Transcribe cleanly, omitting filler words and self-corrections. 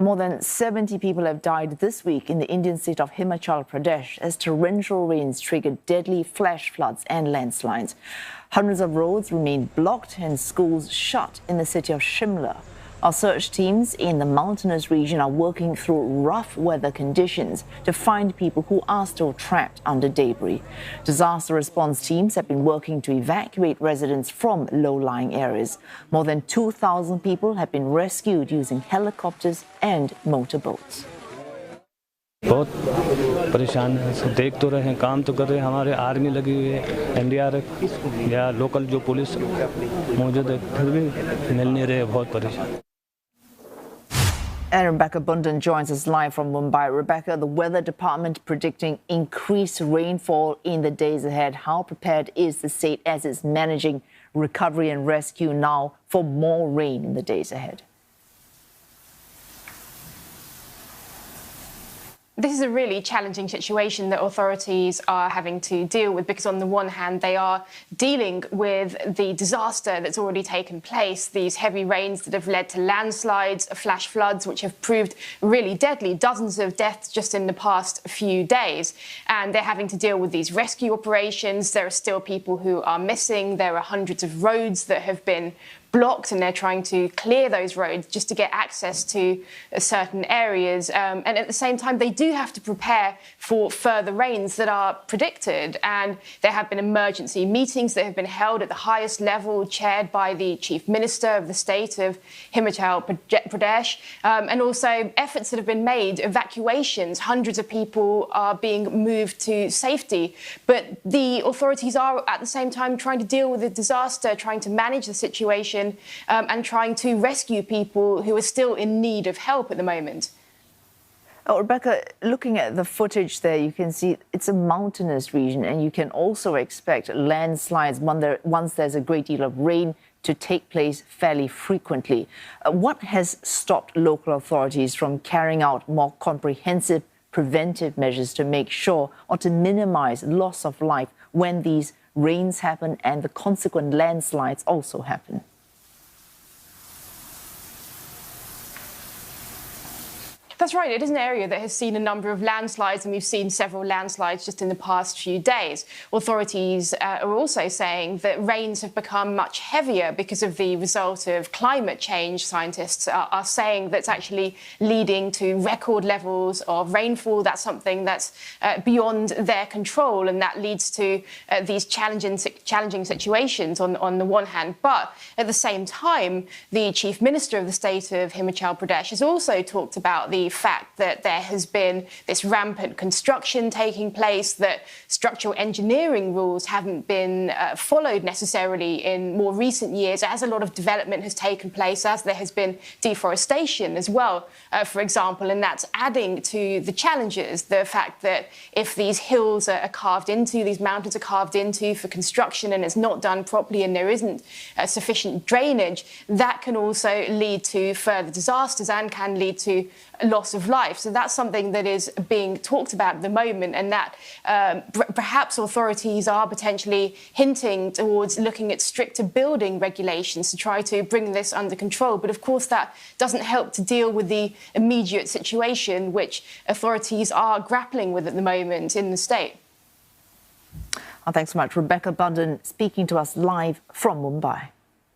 More than 70 people have died this week in the Indian state of Himachal Pradesh as torrential rains triggered deadly flash floods and landslides. Hundreds of roads remain blocked and schools shut in the city of Shimla. Our search teams in the mountainous region are working through rough weather conditions to find people who are still trapped under debris. Disaster response teams have been working to evacuate residents from low-lying areas. More than 2,000 people have been rescued using helicopters and motorboats. बहुत परेशान है, देख तो रहे हैं, काम तो कर रहे हैं, हमारे आर्मी लगी हुई है, एनडीआरएफ या लोकल जो पुलिस मौजूद है, फिर भी मिल नहीं रहे, बहुत परेशान. And Rebecca Bundan joins us live from Mumbai. Rebecca, the Weather Department predicting increased rainfall in the days ahead. How prepared is the state as it's managing recovery and rescue now for more rain in the days ahead? This is a really challenging situation that authorities are having to deal with because on the one hand they are dealing with the disaster that's already taken place, these heavy rains that have led to landslides, flash floods which have proved really deadly, dozens of deaths just in the past few days, and they're having to deal with these rescue operations. There are still people who are missing, there are hundreds of roads that have been blocked and they're trying to clear those roads just to get access to certain areas. And at the same time, they do have to prepare for further rains that are predicted. And there have been emergency meetings that have been held at the highest level, chaired by the Chief Minister of the state of Himachal Pradesh. And also efforts that have been made, evacuations, hundreds of people are being moved to safety. But the authorities are at the same time trying to deal with the disaster, trying to manage the situation, and trying to rescue people who are still in need of help at the moment. Oh, Rebecca, looking at the footage there, you can see it's a mountainous region, and you can also expect landslides once there's a great deal of rain to take place fairly frequently. What has stopped local authorities from carrying out more comprehensive preventive measures to make sure or to minimize loss of life when these rains happen and the consequent landslides also happen? That's right. It is an area that has seen a number of landslides, and we've seen several landslides just in the past few days. Authorities are also saying that rains have become much heavier because of the result of climate change. Scientists are saying that's actually leading to record levels of rainfall. That's something that's beyond their control, and that leads to these challenging situations on the one hand. But at the same time, the Chief Minister of the state of Himachal Pradesh has also talked about the fact that there has been this rampant construction taking place, that structural engineering rules haven't been followed necessarily in more recent years, as a lot of development has taken place, as there has been deforestation as well, for example, and that's adding to the challenges. The fact that if these hills are carved into, these mountains are carved into for construction and it's not done properly and there isn't sufficient drainage, that can also lead to further disasters and can lead to loss of life. So that's something that is being talked about at the moment, and that perhaps authorities are potentially hinting towards looking at stricter building regulations to try to bring this under control. But of course that doesn't help to deal with the immediate situation which authorities are grappling with at the moment in the state. Thanks so much. Rebecca Bundan speaking to us live from Mumbai.